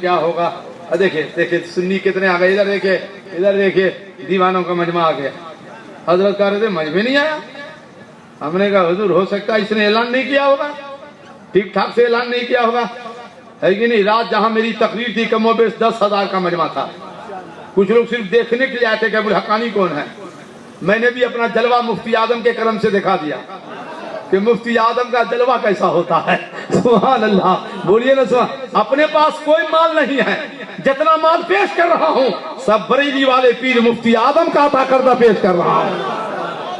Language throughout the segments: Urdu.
کیا ہوگا. دیکھیے دیکھیے سنی کتنے آ گئے. ادھر دیکھیے دیوانوں کا مجمع آ گیا. حضرت کہہ رہے تھے مجمع نہیں آیا. ہم نے کہا حضور ہو سکتا ہے اس نے اعلان نہیں کیا ہوگا, ٹھیک ٹھاک سے اعلان نہیں کیا ہوگا, ہے کہ نہیں. رات جہاں میری تقریر تھی کم و بیش 10,000 کا مجمع تھا. کچھ لوگ صرف دیکھنے کے لیے آئے تھے کہ ابوالحقانی کون ہے. میں نے بھی اپنا جلوہ مفتی اعظم کے کرم سے دکھا دیا کہ مفتی اعظم کا جلوہ کیسا ہوتا ہے. سبحان اللہ, بولیے نا سبحان. اپنے پاس کوئی مال نہیں ہے, جتنا مال پیش کر رہا ہوں سب بریلی والے پیر مفتی اعظم کا عطا کردہ پیش کر رہا ہوں.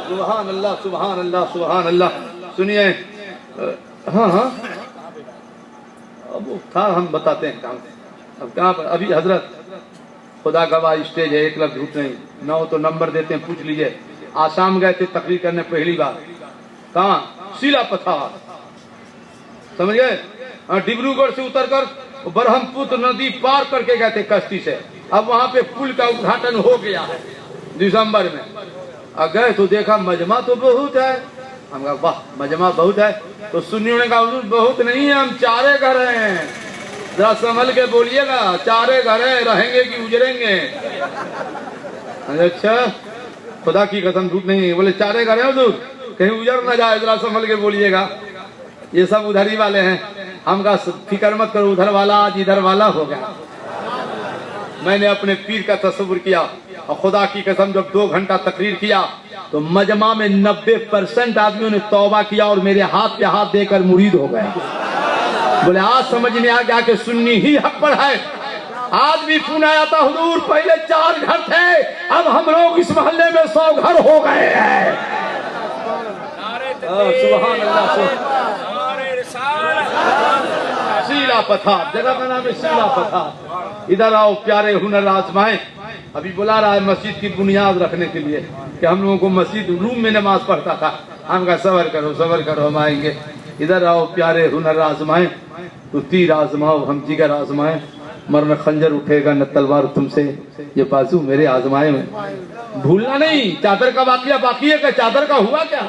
سبحان اللہ سبحان اللہ سبحان اللہ. سنیے, ہاں ہاں اب تھا, ہم بتاتے ہیں کہاں. اب کہاں پر ابھی حضرت خدا گواہ اسٹیج ہے, ایک لفظ جھوٹ نہیں. نہ ہو تو نمبر دیتے ہیں, پوچھ لیجئے. آسام گئے تھے تقریر کرنے پہلی بار. کہاں؟ سیلا پتھار, سمجھ گئے. ڈبروگڑھ سے اتر کر برہم پتر ندی پار کر کے گئے تھے کشتی سے. اب وہاں پہ پل کا ادگھاٹن ہو گیا ہے دسمبر میں. گئے تو دیکھا مجمع تو بہت ہے. ہم کہا واہ مجمع بہت ہے. تو سنیوں نے کہا حضور بہت نہیں ہے, ہم چارے گھر ہیں. ذرا سنبھل کے بولیے گا, چارے گھر ہیں, رہیں گے کہ اجڑیں گے. اچھا خدا کی قسم جھوٹ نہیں. بولے چارے گھر ہیں حضور, کہیں اجڑ نہ جائے, ذرا سنبھل کے بولیے گا. یہ سب ادھر ہی والے ہیں. ہم کا فکر مت کرو, ادھر والا آج ادھر والا ہو گیا. میں نے اپنے پیر کا تصور کیا, اور خدا کی قسم جب 2 گھنٹہ تقریر کیا تو مجمع میں 90% آدمیوں نے توبہ کیا اور میرے ہاتھ پہ ہاتھ دے کر مرید ہو گئے. بولے آج سمجھ میں آ گیا کہ سنی ہی حق پر ہے. آج بھی فون آیا تھا حضور پہلے 4 گھر تھے, اب ہم لوگ اس محلے میں 100 گھر ہو گئے ہیں. سبحان اللہ. سیلا پتھار جگہ کا نام ہے, سیلا پتھار. ادھر آؤ پیارے ہنر آزمائیں. ابھی بلا رہا ہے مسجد کی بنیاد رکھنے کے لیے کہ ہم لوگوں کو مسجد روم میں نماز پڑھتا تھا. ہم کا صبر کرو ہم آئیں گے. ادھر آؤ پیارے ہنر آزمائیں. تو تیر آزماؤ ہم جگر آزمائیں. مرنا خنجر اٹھے گا نہ تلوار تم سے, یہ بازو میرے آزمائے میں. بھولنا نہیں, چادر کا واقعہ باقی ہے کہ چادر کا ہوا کیا.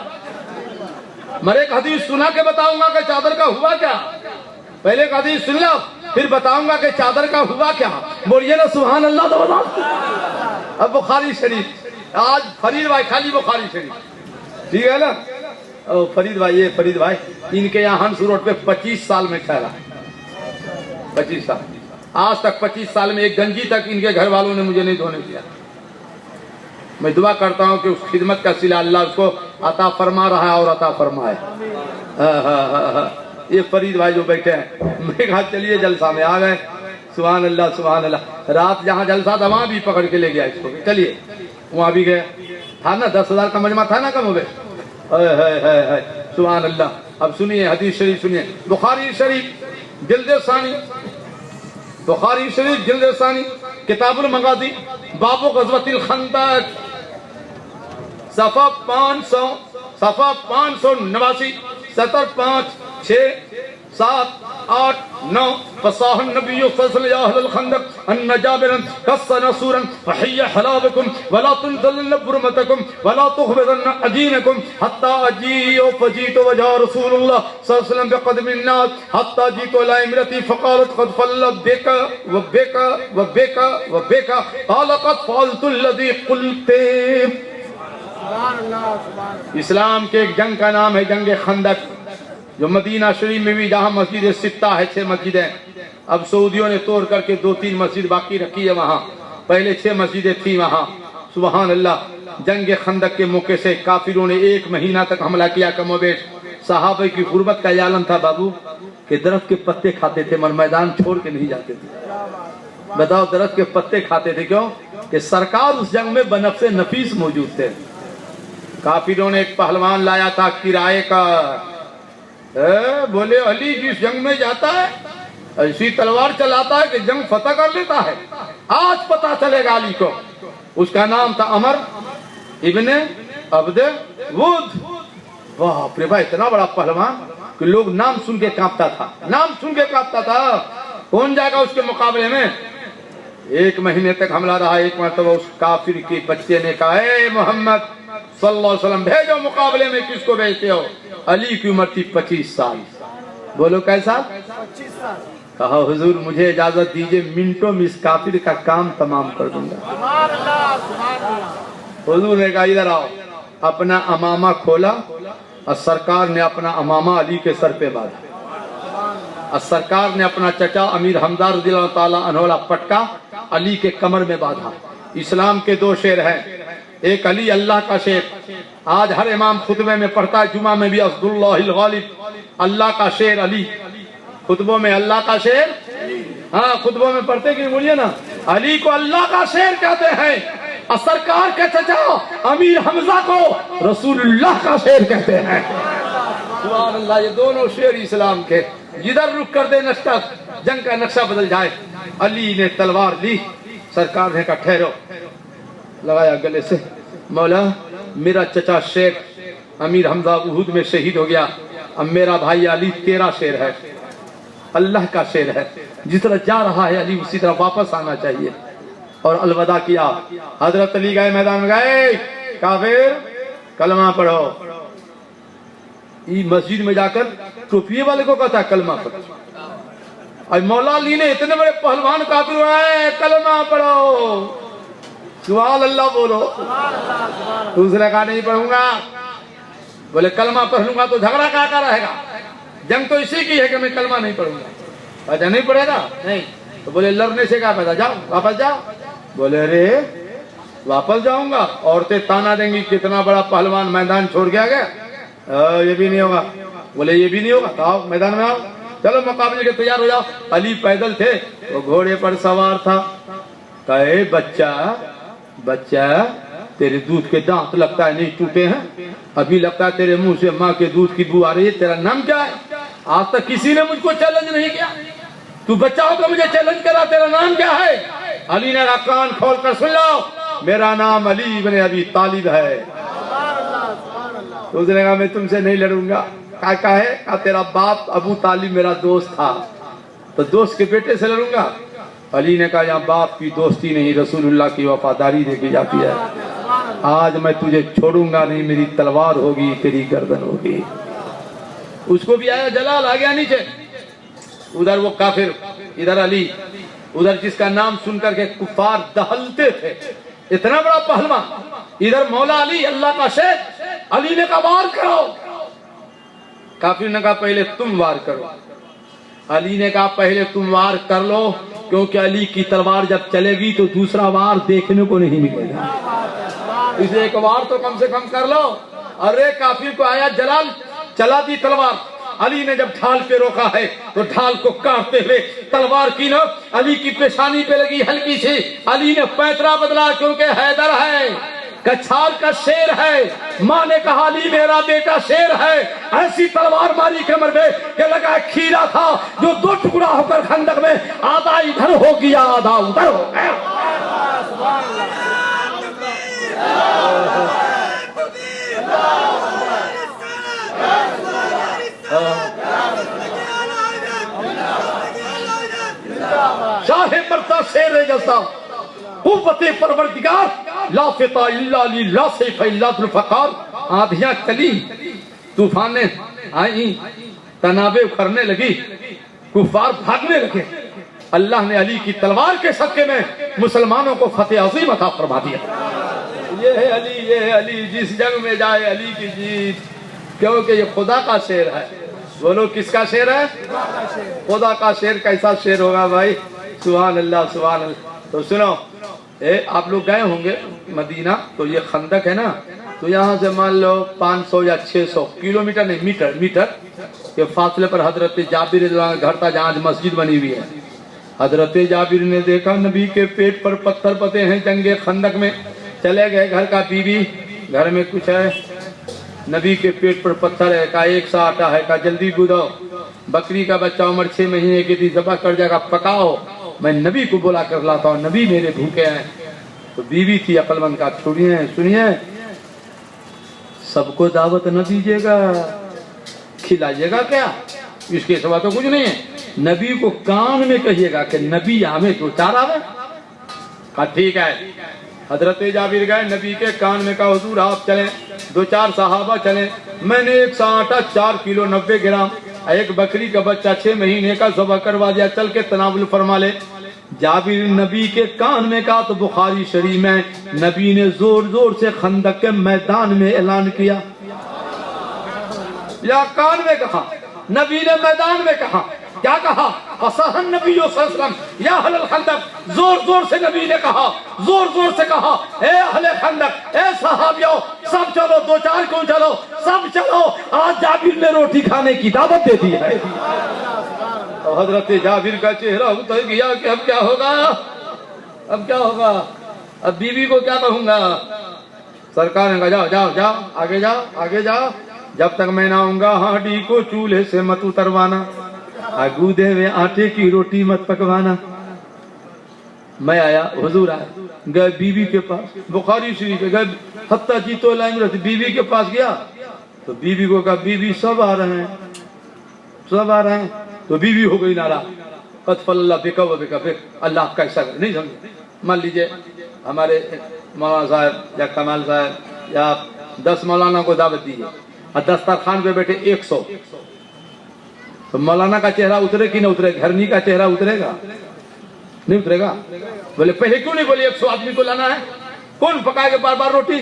میں ایک حدیث سنا کے بتاؤں گا کہ چادر کا ہوا کیا. پہلے ایک حدیث سن لو پھر بتاؤں گا کہ چادر کا ہوا کیا. بولیے نا سبحان اللہ. تو اب بخاری شریف, آج فرید بھائی خالی بخاری شریف, ٹھیک ہے نا. فرید بھائی, یہ فرید بھائی ان کے یہاں ہنس روڈ پہ 25 سال میں ٹھہرا. 25 سال, آج تک 25 سال میں ایک گنجی تک ان کے گھر والوں نے مجھے نہیں دھونے دیا. میں دعا کرتا ہوں کہ اس خدمت کا صلہ اللہ اس کو عطا فرما رہا ہے اور عطا فرمائے. یہ فرید بھائی جو بیٹھے ہیں, میں کہا چلیے جلسہ میں آ گئے. سبحان اللہ سبحان اللہ. رات جہاں جلسہ تھا وہاں بھی پکڑ کے لے گیا اس کو, چلیے وہاں بھی گئے. تھا نا 10,000 کا مجمع تھا نا کم ہو گئے. سبحان اللہ. اب سنیے حدیث شریف سنیے. بخاری شریف جلد ثانی, بخاری شریف جلد ثانی کتاب المغازی باب غزوۃ الخندق صفحہ 589 70 5 6 7 8 9. فصاح النبي صلى الله عليه وسلم يا اهل الخندق ان جابرا قص نصورا فحي حلابكم ولا تنزلن برمتكم ولا تخبزن عجينكم حتى اجيء فجيت وجاء رسول الله صلى الله عليه وسلم بقدم الناس حتى جئت الى امرتي فقالت قد فل بك وبك وبك وبك قال قد فعلت الذي قلت. اسلام کے ایک جنگ کا نام ہے جنگ خندق, جو مدینہ شریف میں بھی جہاں مسجد ستہ ہے, 6 مسجدیں. اب سعودیوں نے توڑ کر کے 2-3 مسجد باقی رکھی ہے وہاں. پہلے 6 مسجدیں تھیں وہاں. سبحان اللہ. جنگ خندق کے موقع سے کافروں نے 1 مہینہ تک حملہ کیا کم و بیش. صحابہ کی غربت کا یہ عالم تھا بابو کہ درخت کے پتے کھاتے تھے مگر میدان چھوڑ کے نہیں جاتے تھے. بتاؤ درخت کے پتے کھاتے تھے کیوں؟ کہ سرکار اس جنگ میں بنفس نفیس موجود تھے. کافروں نے ایک پہلوان لایا تھا کرائے کا. بولے علی جس جنگ میں جاتا ہے ایسی تلوار چلاتا ہے کہ جنگ فتح کر لیتا ہے. آج پتا چلے گا علی کو. اس کا نام تھا عمر ابن عبد ود. واہ رے بھائی, اتنا بڑا پہلوان کہ لوگ نام سن کے کانپتا تھا, نام سن کے کانپتا تھا. کون جائے گا اس کے مقابلے میں. 1 مہینے تک حملہ رہا. ایک مرتبہ اس کافر کے بچے نے کہا اے محمد صلی اللہ علیہ وسلم بھیجو مقابلے میں. کس کو بھیجتے ہو؟ علی کی عمر تھی 25 سال. بولو کیسا؟ 25 سال. کہا حضور مجھے اجازت دیجئے منٹوں میں اس کافر کا کام تمام کر دوں گا. حضور نے کہا ادھر آؤ. اپنا امامہ کھولا اور سرکار نے اپنا امامہ علی کے سر پہ باندھا. اور سرکار نے اپنا چچا امیر حمزہ رضی اللہ تعالیٰ عنہ پٹکا علی کے کمر میں باندھا. اسلام کے دو شعر ہیں, ایک علی اللہ کا شعر, آج ہر امام خطبے میں پڑھتا ہے, جمعہ میں بھی اسد اللہ الغالب, اللہ کا شعر علی. خطبوں میں اللہ کا شعر, ہاں خطبوں میں پڑھتے کہ بولیے نا, علی کو اللہ کا شعر کہتے ہیں, اور سرکار کے چچا امیر حمزہ کو رسول اللہ کا شعر کہتے ہیں. سبحان اللہ, یہ دونوں شعر اسلام کے. جدھر رک کر دے نقشہ, جنگ کا نقشہ بدل جائے. علی نے تلوار لی, سرکار نے کہا ٹھہرو, لگایا گلے سے, مولا میرا چچا شیخ امیر حمزہ احد میں شہید ہو گیا, اب میرا بھائی علی تیرا شعر ہے, اللہ کا شعر ہے, جس طرح جا رہا ہے علی اسی طرح واپس آنا چاہیے. اور الوداع کیا. حضرت علی گئے میدان میں, گئے کافر کلمہ پڑھو. مسجد میں جا کر ٹوپیے والے کو کہتا ہے کلمہ پڑھو. اور مولا علی نے اتنے بڑے پہلوان کافر ہوئے, کلمہ پڑھو, سبحان اللہ بولو. دوسرے کہا نہیں پڑھوں گا. بولے کلمہ پڑھ لوں گا تو جھگڑا کا رہے گا, جنگ تو اسی کی ہے کہ میں کلمہ نہیں پڑھوں گا. اچھا نہیں پڑھے گا, نہیں تو بولے لڑنے سے کیا پیدا, جاؤ واپس جاؤ. بولے ارے واپس جاؤں گا, عورتیں تانا دیں گی کتنا بڑا پہلوان میدان چھوڑ کے آ گیا, یہ بھی نہیں ہوگا. بولے یہ بھی نہیں ہوگا, تو آؤ میدان میں آؤ, چلو مقابلے کے تیار ہو جاؤ. علی پیدل تھے, وہ گھوڑے پر سوار تھا. کہے بچہ تیرے دودھ کے دانت لگتا ہے نہیں ٹوٹے ہیں, ابھی لگتا ہے تیرے منہ سے ماں کے دودھ کی بو آ رہی ہے, تیرا نام کیا ہے؟ آج تک کسی نے مجھ کو چیلنج نہیں کیا, تو بچہ ہو کر مجھے چیلنج کرا, تیرا نام کیا ہے؟ علی نے کہا کان کھول کر سن لو, میرا نام علی ابن ابی طالب ہے. تو اس نے کہا میں تم سے نہیں لڑوں گا. کہا ہے کہا تیرا باپ ابو طالب میرا دوست تھا, تو دوست کے بیٹے سے لڑوں گا. علی نے کہا یہاں باپ کی دوستی نہیں, رسول اللہ کی وفاداری دیکھی جاتی ہے. آج میں تجھے چھوڑوں گا نہیں, میری تلوار ہوگی, تیری گردن ہوگی. اس کو بھی آیا جلال, آ گیا نیچے. ادھر وہ کافر, ادھر علی, ادھر جس کا نام سن کر کے کفار دہلتے تھے, اتنا بڑا پہلوان. ادھر مولا علی اللہ کا شیخ, علی نے کہا وار کرو. کافر نے کہا پہلے تم وار کرو. علی نے کہا پہلے تم وار کر لو, کیونکہ علی کی تلوار جب چلے گی تو دوسرا وار دیکھنے کو نہیں ملے گا, اسے ایک وار تو کم سے کم کر لو. ارے کافر کو آیا جلال, چلا دی تلوار. علی نے جب ڈھال پہ روکا ہے تو ڈھال کو کاٹتے ہوئے تلوار کی نوک علی کی پیشانی پہ لگی ہلکی سی. علی نے پیترا بدلا, کیونکہ حیدر ہے, کچھال کا شیر ہے. ماں نے کہا علی میرا بیٹا شیر ہے. ایسی تلوار ماری کمر میں کہ لگا کھیرا تھا جو دو ٹکڑا ہو کر خندق میں آدھا ادھر ہو گیا آدھا ادھر ہو گیا. شاہ مرتا شیر جیسا قوت پروردگار, لا فتح الا لی, لا سیف الا ذوالفقار. آندھیاں چلی, طوفانیں آئیں, تنابیں اکھڑنے لگی, کفار بھاگنے لگے. اللہ نے علی کی تلوار کے صدقے میں مسلمانوں کو فتح عظیم عطا فرما دیا. یہ ہے علی, یہ ہے علی, جس جنگ میں جائے علی کی جیت, کیونکہ یہ خدا کا شعر ہے. بولو کس کا شعر ہے؟ خدا کا شعر. کیسا شعر ہوگا بھائی, سبحان اللہ سبحان اللہ. تو سنو, آپ لوگ گئے ہوں گے مدینہ, تو یہ خندق ہے نا, تو یہاں سے مان لو 500 یا 600 کلومیٹر نہیں میٹر کے فاصلے پر حضرت جابر رضی اللہ عنہ گھر تھا, جہاں مسجد بنی ہوئی ہے. حضرت جابر نے دیکھا نبی کے پیٹ پر پتھر پتے ہیں جنگ خندق میں. چلے گئے گھر کا, بیوی گھر میں کچھ ہے, نبی کے پیٹ پر پتھر ہے. کہا ایک سا آٹا ہے, کہا جلدی گودو. بکری کا بچہ عمر 6 مہینے کی تھی, ذبح کر جائے گا, پکاؤ, میں نبی کو بلا کر لاتا ہوں, نبی میرے بھوکے ہیں. تو بیوی تھی عقل مند, کا سنیے سب کو دعوت نہ دیجیے گا, کھلائیے گا کیا, اس کے سوا تو کچھ نہیں ہے. نبی کو کان میں کہیے گا کہ نبی ہمیں دو چار آوے. کہا ٹھیک ہے. حضرت جابر گئے, نبی کے کان میں کہا حضور آپ چلیں, 2-4 صحابہ چلیں, میں نے ایک سا آٹا 4 کلو 90 گرام ایک بکری کا بچہ 6 مہینے کا ذبح کروا دیا, چل کے تناول فرما لے. جابر نبی کے کان میں کہا تو بخاری شریف میں نبی نے زور زور سے خندق کے میدان میں اعلان کیا. یا کان میں کہا, نبی نے میدان میں کہا. کیا کہا؟ فصاح النبی صلی اللہ علیہ وسلم یا اہل الخندق. زور زور سے نبی نے کہا, زور زور سے کہا, اے اہل خندق, اے صحابیوں, سب چلو, 2-4 کیوں چلو, سب چلو, آج جابر نے روٹی کھانے کی دعوت دے دی ہے. تو حضرت جابر کا چہرہ اتر گیا کہ اب کیا ہوگا, اب کیا ہوگا, اب بیوی کو کیا کہوں گا. سرکار نے کہا جاؤ جاؤ جاؤ, آگے جاؤ, آگے جاؤ, جب تک میں نہ آؤں گا ہانڈی کو چولہے سے مت اتروانا, گودے میں آٹے کی روٹی مت پکوانا. میں آیا, حضور آئے, گئے بیوی کے پاس, بخاری شریف گئے, حتیٰ جیتو الامرت بیوی کے پاس گیا تو بیوی کو کہا, بیوی سب آ رہے ہیں, سب آ رہے ہیں. تو بیوی ہو گئی ناراض. قد فل اللہ بکا و بکا بک, اللہ کیسا نہیں سمجھے. مان لیجئے ہمارے مولانا صاحب یا کمال صاحب یا 10 مولانا کو دعوت دیجیے اور دسترخوان پہ بیٹھے 100, تو مولانا کا چہرہ اترے کہ نہ اترے, گھرنی کا چہرہ اترے گا نہیں اترے گا. بولے پہلے کیوں نہیں بولے 100 آدمی کو لانا ہے, کون پکائے گا بار بار روٹی.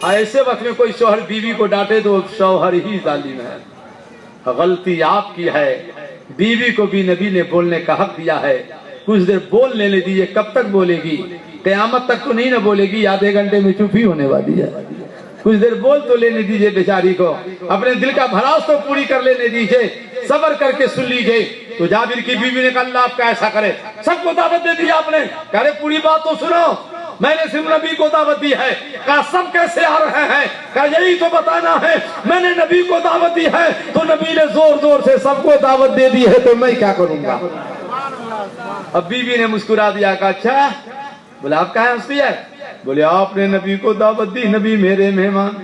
ایسے وقت میں کوئی شوہر بیوی کو ڈانٹے تو شوہر ہی ظالم ہے. غلطی آپ کی ہے, بیوی کو بھی نبی نے بولنے کا حق دیا ہے. کچھ دیر بول لینے دیجیے, کب تک بولے گی, قیامت تک تو نہیں نہ بولے گی, آدھے گھنٹے میں چپ ہی ہونے والی ہے. کچھ دیر بول تو لینے دیجیے بیچاری کو, اپنے دل کا بھراس تو پوری کر لینے دیجیے, صبر کر کے سن لیجیے. تو جابر کی بیوی نے کہا اللہ آپ کا ایسا کرے, سب کو دعوت دے دی آپ نے. کہہ رہے پوری بات تو سنو, میں نے صرف نبی کو دعوت دی ہے. کہا سب کیسے آ رہے ہیں, کہا یہی تو بتانا ہے, میں نے نبی کو دعوت دی ہے. تو نبی نے زور زور سے سب کو دعوت دے دی ہے, تو میں کیا کروں گا. اب بیوی نے مسکرا دیا, کہا اچھا, بولا آپ کہاں ہنستی ہے. بولے آپ نے نبی کو دعوت دی, نبی میرے مہمان,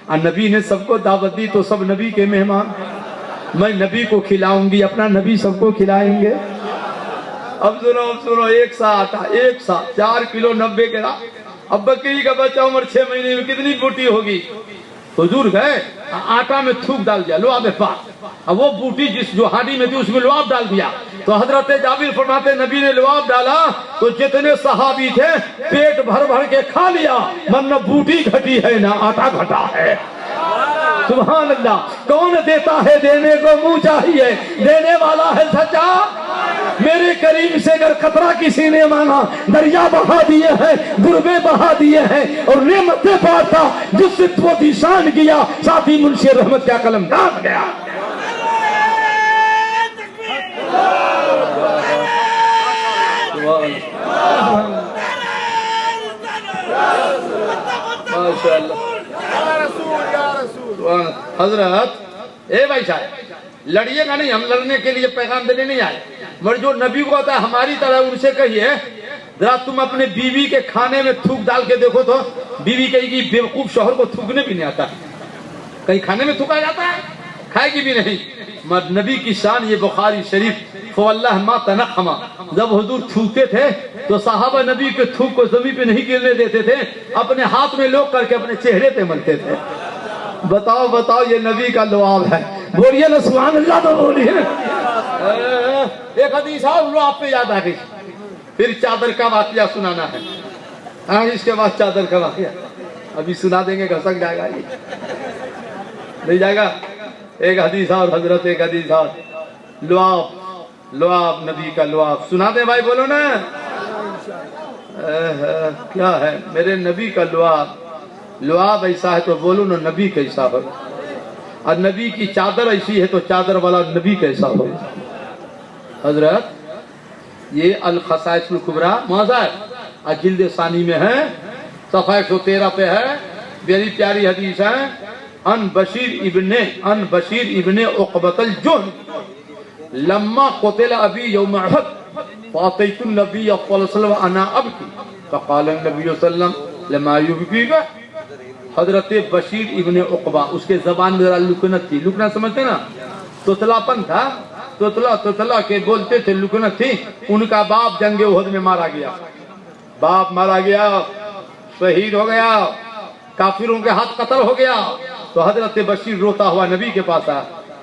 اور نبی نے سب کو دعوت دی تو سب نبی کے مہمان. میں نبی کو کھلاؤں گی, اپنا نبی سب کو کھلائیں گے. اب سنو, 1 سا آٹا, 1 سا 4 کلو 90 کے. اب بکری کا بچہ عمر 6 مہینے میں کتنی بوٹی ہوگی. حضور گئے, آٹا میں تھوک ڈال دیا, لعاب پاک. اب وہ بوٹی جس جو ہانڈی میں تھی اس میں لعاب ڈال دیا. تو حضرت جابر فرماتے نبی نے لعاب ڈالا تو جتنے صحابی تھے پیٹ بھر بھر کے کھا لیا, ورنہ بوٹی گھٹی ہے نہ آٹا گھٹا ہے. سبحان اللہ. کون دیتا ہے, دینے کو منہ چاہیے, دینے والا ہے سچا. میرے کریم سے اگر قطرہ کسی نے مانگا, دریا بہا دیے ہیں, دربے بہا دیے ہیں, اور نعمتیں پاتا جس سے تو دیشان کیا, ساتھی منشی رحمت کا قلم داغ گیا. حضرت اے بھائی صاحب, لڑیے گا نہیں, ہم لڑنے کے لیے پیغام دینے نہیں آئے, مگر جو نبی کو آتا ہے ہماری طرح ان سے کہیے ذرا تم اپنے بیوی کے کھانے میں تھوک ڈال کے دیکھو تو. بیوی کہے گی بیوقوف شوہر کو تھوکنے بھی نہیں آتا, کہیں کھانے میں تھوکا جاتا ہے, کھائے گی بھی نہیں. مگر نبی کی شان یہ بخاری شریف, فواللہ ما تنخما, جب حضور تھوکتے تھے تو صحابہ نبی کے تھوک کو زمین پہ نہیں گرنے دیتے تھے, اپنے ہاتھ میں لوگ کر کے اپنے چہرے پہ ملتے تھے. بتاؤ بتاؤ, یہ نبی کا لعاب ہے. بولیے نا سبحان اللہ, تو بولیے. ایک حدیث اور لعاب پہ یاد آ گئی, پھر چادر کا واقعہ سنانا ہے. ہاں, اس کے بعد چادر کا واقعہ ابھی سنا دیں گے, گھسک جائے گا, نہیں جائے گا. ایک حدیث اور حضرت, ایک حدیث اور, لعاب, لعاب, نبی کا لعاب سنا دیں بھائی, بولو نا. کیا ہے میرے نبی کا لعاب. لعاب ایسا ہے تو بولو نا نبی کیسا ہو, اور نبی کی چادر ایسی ہے تو چادر والا نبی کیسا ہو. حضرت یہ الخصائص الکبریٰ موضوع جلد ثانی میں ہے, صفحہ 113 پہ ہے. بڑی پیاری حدیث ہے. ان بشیر ابن عقبۃ الجن لما قتل ابی یوم احد فاتیت النبی صلی اللہ علیہ وسلم انا ابکی فقال النبی صلی اللہ علیہ وسلم لما یبکیک. حضرت بشیر ابن عقبہ, اس کے زبان میں ذرا لکنت تھی. لکنا سمجھتے نا, توتلا پن تھا, توتلا کے بولتے تھے, لکنت تھی. ان کا باپ جنگ احد میں مارا گیا, باپ مارا گیا, شہید ہو گیا, کافروں کے ہاتھ قتل ہو گیا. تو حضرت بشیر روتا ہوا نبی کے پاس آیا,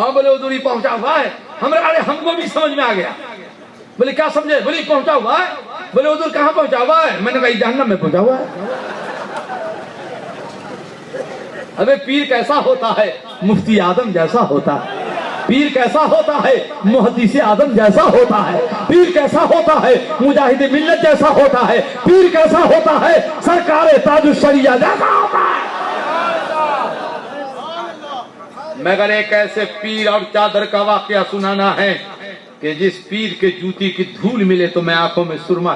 ہاں بولے حضور پہنچا ہوا ہے. ہم نے ارے ہم کو بھی سمجھ میں آ گیا. بولے کیا سمجھے؟ بولے پہنچا ہوا ہے. بولے حضور کہاں پہنچا ہوا ہے؟ میں نے کہا جہنم میں پہنچا ہوا ہے. ابے پیر کیسا ہوتا ہے؟ مفتی اعظم جیسا ہوتا ہے. پیر کیسا ہوتا ہے؟ محدث اعظم جیسا ہوتا ہے. پیر کیسا ہوتا ہے؟ مجاہد ملت جیسا ہوتا ہے. پیر کیسا ہوتا ہے؟ سرکار تاج الشریعہ جیسا ہوتا ہے. مگر ایک ایسے پیر اور چادر کا واقعہ سنانا ہے کہ جس پیر کے جوتی کی دھول ملے تو میں آنکھوں میں سرما.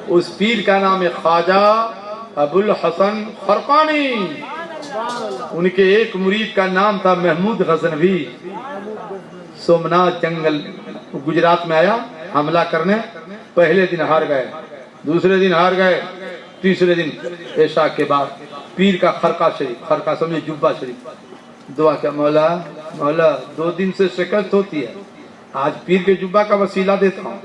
اس پیر کا نام ہے خواجہ ابو الحسن خرقانی. ان کے ایک مرید کا نام تھا محمود غزنوی. سومنات جنگل گجرات میں آیا حملہ کرنے. پہلے دن ہار گئے, دوسرے دن ہار گئے, تیسرے دن عشاء کے بعد پیر کا خرقہ شریف, خرقہ سمجھے جبہ شریف, دعا کیا مولا مولا 2 دن سے شکست ہوتی ہے, آج پیر کے جبہ کا وسیلہ دیتا ہوں.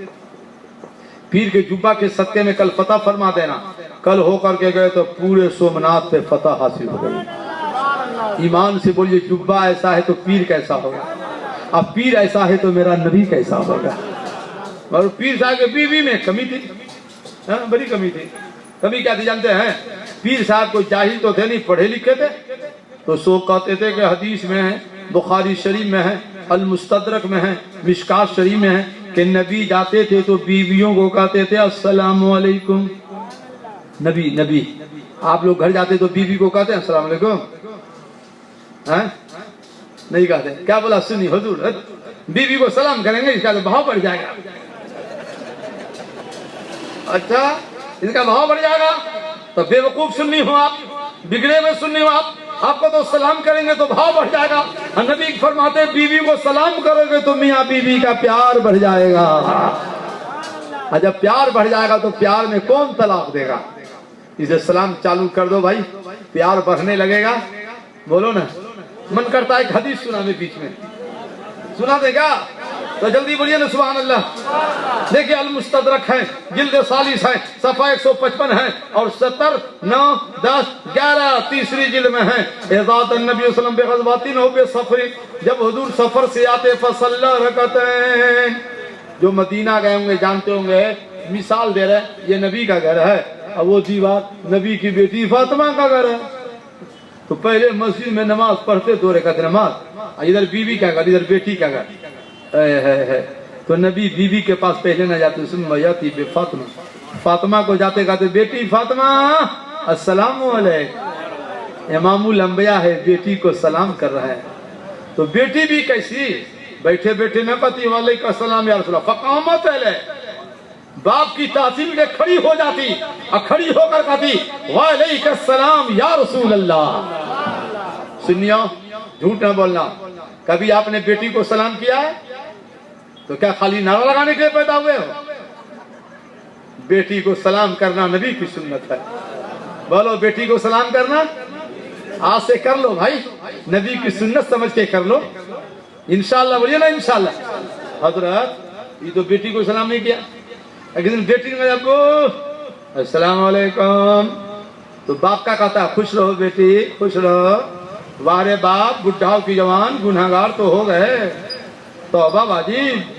پیر کے جبہ کے صدقے میں کل فتح فرما دینا. کل ہو کر کے گئے تو پورے سومنات پہ فتح حاصل ہو گئی. ایمان سے بولیے جبہ ایسا ہے تو پیر کیسا ہوگا؟ اب پیر ایسا ہے تو میرا نبی کیسا ہوگا؟ اور پیر صاحب کے بیوی میں کمی تھی, بڑی کمی تھی. کمی کیا تھی جانتے ہیں؟ پیر صاحب کو جاہل تو تھے نہیں, پڑھے لکھے تھے. تو سو کہتے تھے کہ حدیث میں ہے, بخاری شریف میں ہے, المستدرک میں ہے, مشکات شریف میں ہے کہ نبی جاتے تھے تو بیویوں کو کہتے تھے السلام علیکم. نبی نبی آپ لوگ گھر جاتے تو بیوی کو کہتے ہیں السلام علیکم؟ نہیں کہتے. کیا بولا سنی حضور؟ بیوی کو سلام کریں گے اس کا تو بھاؤ بڑھ جائے گا. اچھا اس کا بھاؤ بڑھ جائے گا تو بے وقوف سننی ہو آپ, بگڑے ہوئے سننی ہو آپ. آپ کو تو سلام کریں گے تو بھاؤ بڑھ جائے گا. نبی فرماتے بیوی کو سلام کرو گے تو میاں بیوی کا پیار بڑھ جائے گا. اور جب پیار بڑھ جائے گا تو پیار میں کون طلاق دے گا؟ اسے سلام چالو کر دو بھائی, پیار بڑھنے لگے گا. بولو نا, من کرتا ہے ایک حدیث سنا میں بیچ میں, سنا دے گا تو جلدی بولیے نا سبحان اللہ. دیکھیے المستدرک ہے, جلد 40 ہے, صفحہ 155 ہے اور 70 9 10 11 تیسری جلد میں ہے. اعزاز النبی صلی اللہ علیہ وسلم بغزواتین ہو بے سفری, جب حضور سفر سے آتے فصلی رکعتین. جو مدینہ گئے ہوں گے جانتے ہوں گے, مثال دے رہے یہ نبی کا گھر ہے اور وہ دیوار نبی کی بیٹی فاطمہ کا گھر ہے. تو پہلے مسجد میں نماز پڑھتے 2 رکعت نماز, ادھر بیوی کا گھر ادھر بیٹی کا گھر. تو نبی بیوی کے پاس پہلے نہ جاتے, سن یاتی بے فاطمہ, فاطمہ کو جاتے کہتے بیٹی فاطمہ السلام علیکم. امام الانبیاء ہے, بیٹی کو سلام کر رہا ہے. تو بیٹی بھی کیسی, بیٹھے بیٹھے نہ کہتی وعلیکم السلام یا رسول اللہ, فقامت ہے باپ کی تعظیم کے کھڑی ہو جاتی اور کھڑی ہو کر کہتی وعلیکم السلام یا رسول اللہ. سنیو جھوٹ نہ بولنا, کبھی آپ نے بیٹی کو سلام کیا ہے تو کیا خالی نعرہ لگانے کے لیے پیدا ہوئے ہو؟ بیٹی کو سلام کرنا نبی کی سنت ہے. بولو بیٹی کو سلام کرنا آج سے کر لو بھائی, نبی کی سنت سمجھ کے کر لو انشاءاللہ. بولیے نا انشاءاللہ. حضرت یہ تو بیٹی کو سلام نہیں کیا, ایک دن بیٹی نے ابو السلام علیکم, تو باپ کا کہتا ہے خوش رہو بیٹی خوش رہو. وارے باپ بڈھاؤ کی جوان گنہگار تو ہو گئے, توبہ واجب,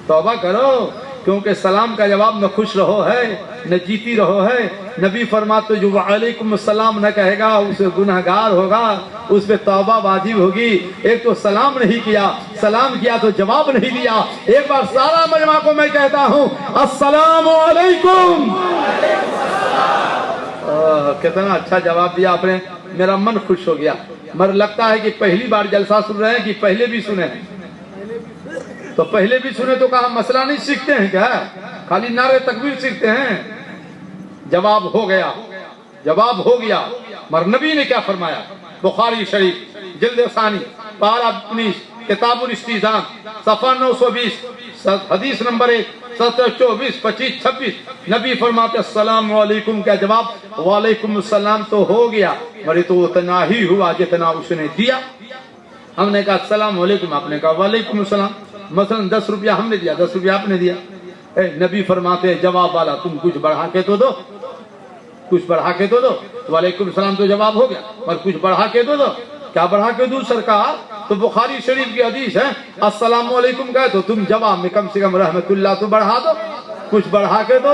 توبہ کرو, کیونکہ سلام کا جواب نہ خوش رہو ہے نہ جیتی رہو ہے. نبی فرماتے جو وعلیکم السلام نہ کہے گا اسے گنہگار ہوگا, اس پہ توبہ واجب ہوگی. ایک تو سلام نہیں کیا, سلام کیا تو جواب نہیں دیا. ایک بار سارا مجمع کو میں کہتا ہوں السلام علیکم. کتنا اچھا جواب دیا آپ نے, میرا من خوش ہو گیا. مگر لگتا ہے کہ پہلی بار جلسہ سن رہے ہیں کہ پہلے بھی سنے ہیں. تو پہلے بھی سنے تو کہا مسئلہ نہیں سیکھتے ہیں کیا, خالی نعرے تکبیر سیکھتے ہیں؟ جواب ہو گیا, جواب ہو گیا. مگر نبی نے کیا فرمایا؟ بخاری شریف جلد ثانی پارہ 19 کتاب الاستیزان صفحہ 920 حدیث نمبر 1 17 24 25 26 نبی فرماتے السلام علیکم کا جواب وعلیکم السلام تو ہو گیا, مگر تو اتنا ہی ہوا جتنا اس نے دیا. ہم نے کہا السلام علیکم, آپ نے کہا وعلیکم السلام. مثلا 10 روپیہ ہم نے دیا, 10 روپیہ آپ نے دیا. نبی فرماتے جواب والا تم کچھ بڑھا کے تو دو, کچھ بڑھا کے تو دو. وعلیکم السلام تو جواب ہو گیا, اور کچھ بڑھا کے تو دو. کیا بڑھا کے دوں سرکار؟ تو بخاری شریف کی حدیث ہے السلام علیکم کہے تو تم جواب میں کم سے کم رحمت اللہ تو بڑھا دو، کچھ بڑھا کے دو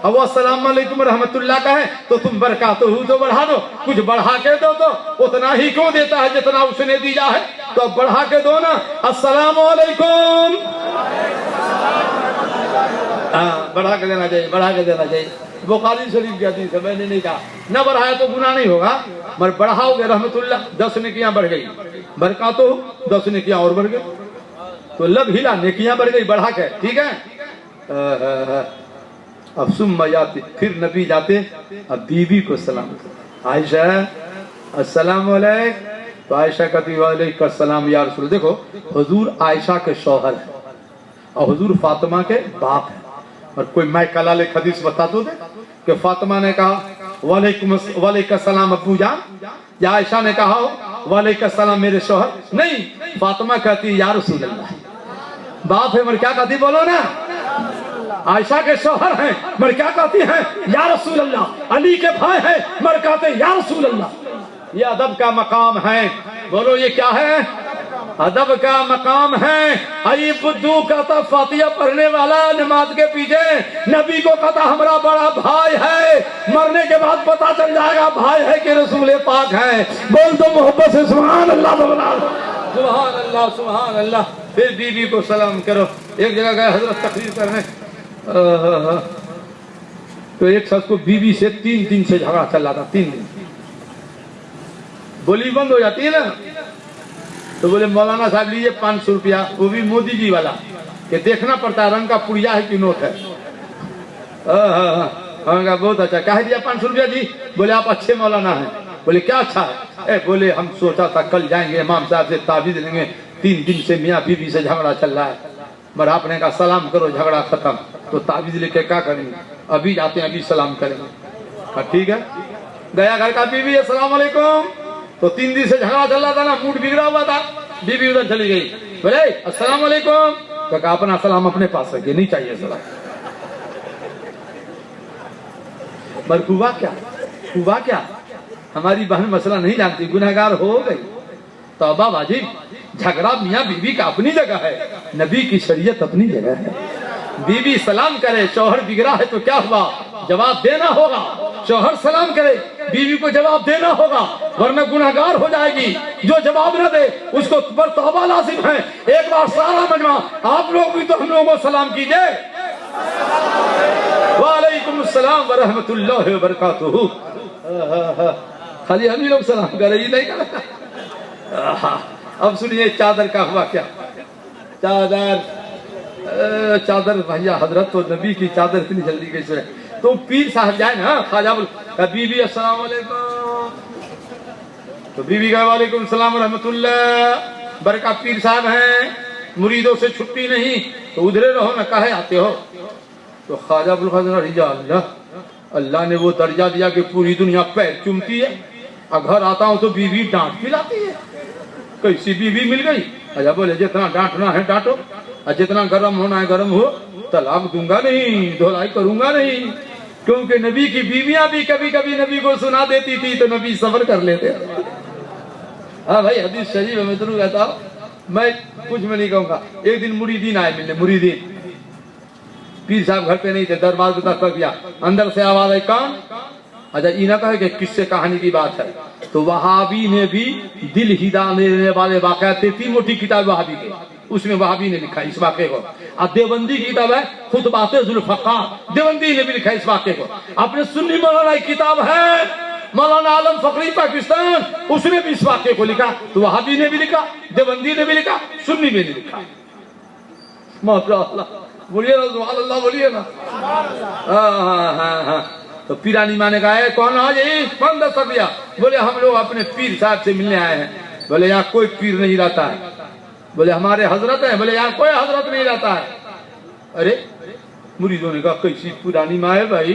اب وہ السلام علیکم رحمت اللہ کا ہے تو تم برکاتہ تو بڑھا دو، کچھ بڑھا کے دو تو اتنا ہی کیوں دیتا ہے جتنا اس نے دیا ہے، تو اب بڑھا کے دو نا، السلام علیکم، بڑھا کے دینا چاہیے، بڑھا کے دینا چاہیے۔ بخاری شریف کی حدیث ہے، میں نے نہیں کہا نہ بڑھایا تو گناہ نہیں ہوگا، مگر بڑھاؤ گے رحمت اللہ 10 نیکیاں بڑھ گئی، برکاتہ 10 نیکیاں اور بڑھ گئی، تو لب ہلا نیکیاں بڑھ گئی بڑھا کے، ٹھیک ہے۔ اب ثم یاتی، پھر نبی جاتے اب بیوی کو سلام، عائشہ السلام علیکم، تو عائشہ کہتی وعلیکم السلام یا رسول۔ دیکھو حضور عائشہ کے شوہر ہیں اور حضور فاطمہ کے باپ ہیں، اور کوئی میں کلال ایک حدیث بتا دو دے کہ فاطمہ نے کہا وعلیکم السلام ابو جان، یا عائشہ نے کہا وعلیکم السلام میرے شوہر، نہیں، فاطمہ کہتی یا رسول اللہ، باپ ہے مر کیا کہتی بولو نا، عائشہ کے شوہر ہیں مر کیا کہتی ہیں یا رسول اللہ، علی کے بھائی ہیں مر کہتے یا رسول اللہ، یہ ادب کا مقام ہے، بولو یہ کیا ہے، ادب کا مقام ہے۔ ای بدو کہتا فاتحہ پڑھنے والا نماز کے پیچھے، نبی کو کہتا ہمارا بڑا بھائی ہے، مرنے کے بعد پتا چل جائے گا بھائی ہے کہ رسول پاک ہے، بول تو محبت سے سبحان اللہ بولا، سبحان اللہ سبحان اللہ۔ پھر بیوی کو سلام کرو۔ ایک جگہ گئے حضرت تقریر کرنے، تو ایک شخص کو بیوی سے 3 دن سے جھگڑا چل رہا تھا، 3 دن بولی بند ہو جاتی ہے نا، تو بولے مولانا صاحب لیجیے 500 روپیہ، وہ بھی مودی جی والا کہ دیکھنا پڑتا ہے رنگ کا پڑیا ہے کہ نوٹ ہے، بہت اچھا، کہہ دیا 500 روپیہ جی، بولے آپ اچھے مولانا ہیں، بولے کیا اچھا ہے، بولے ہم سوچا تھا کل جائیں گے امام صاحب سے تعویذ لیں گے، 3 دن سے میاں بیوی سے جھگڑا چل رہا ہے، مگر آپ نے کہا سلام کرو جھگڑا ختم، تو تعویذ لے کے کیا کریں گے، ابھی جاتے ہیں ابھی سلام کریں گے، ٹھیک ہے، گیا گھر کا بیوی السلام علیکم، تو 3 دن سے جھگڑا چل رہا تھا نا، موڈ بگڑا ہوا تھا، بیوی ادھر چلی گئی، بولے السلام علیکم، تو کہا اپنا سلام اپنے پاس رکھیے، نہیں چاہیے سلام، پر ہوا کیا ہماری بہن مسئلہ نہیں جانتی، گنہگار ہو گئی، توبہ واجب، جھگڑا میاں بیوی کا اپنی جگہ ہے، نبی کی شریعت اپنی جگہ ہے، بیوی سلام کرے، شوہر بگڑا ہے تو کیا ہوا، جواب دینا ہوگا، شوہر سلام کرے بیوی کو جواب دینا ہوگا، ورنہ گنہگار ہو جائے گی، جو جواب نہ دے اس کو پر توبہ لازم ہے۔ ایک بار سارا مجمع آپ لوگ بھی تو ہم لوگوں کو سلام کیجئے، وعلیکم السلام ورحمت اللہ وبرکاتہ، خالی ہم ہی لوگ سلام کر رہے ہیں، نہیں کر رہے۔ اب سنیے چادر کا ہوا کیا، چادر بھیا حضرت تو نبی کی چادر اتنی جلدی کیسے ہے، تو پیر صاحب جائے نا خواجہ بیوی السلام علیکم، تو بیوی کا وعلیکم السلام ورحمت اللہ، برکہ پیر صاحب ہیں، مریدوں سے چھٹی نہیں، تو ادھرے رہو نہ کہے آتے ہو، تو خواجہ ابوالفضل یا اللہ نے وہ درجہ دیا کہ پوری دنیا پیر چومتی ہے، اور گھر آتا ہوں تو بیوی ڈانٹ پلاتی ہے، کیسی بیوی مل گئی، اچھا بولے جتنا ڈانٹنا ہے ڈانٹو، اور جتنا گرم ہونا ہے گرم ہو، طلاق دوں گا نہیں، دھولائی کروں گا نہیں، کیونکہ نبی کی بیویاں بھی کبھی کبھی نبی کو سنا دیتی تھی تو نبی صبر کر لیتے۔ ہاں بھائی حدیث شریف ہے، میں ضرور کہتا ہوں، میں کچھ میں نہیں کہوں گا۔ ایک دن مریدین آئے ملنے، مریدین، پیر صاحب گھر پہ نہیں تھے، دربار کو تک کیا، اندر سے آواز آئی کون، اچھا یہ نہ کہے کہ کس سے کہانی کی بات ہے، تو وہابی نے بھی دل ہدانے والے واقعات، 3 موٹی کتاب وہابی کے، اس میں وہابی نے لکھا اس واقعے کو، اور دیوبندی کی کتاب ہے خطبات ذوالفقار، دیوبندی نے بھی لکھا اس واقعے کو، اپنے سنی مولانا کی کتاب ہے مولانا عالم فقری پاکستان، اس نے بھی اس واقعے کو لکھا، تو وہابی نے بھی لکھا، دیوبندی نے بھی لکھا، سنی نے بھی لکھا، ماشاءاللہ، بولیے نا سبحان اللہ، بولیے نا، ہاں، تو پیرانی ماں نے کہا ہے کون آج کون دستک دیا، بولے ہم لوگ اپنے پیر صاحب سے ملنے آئے ہیں، بولے یہاں کوئی پیر نہیں رہتا ہے، بولے ہمارے حضرت ہیں، بولے یہاں کوئی حضرت نہیں رہتا ہے، ارے مریدوں نے کہا کیسی پرانی ماں ہے بھائی،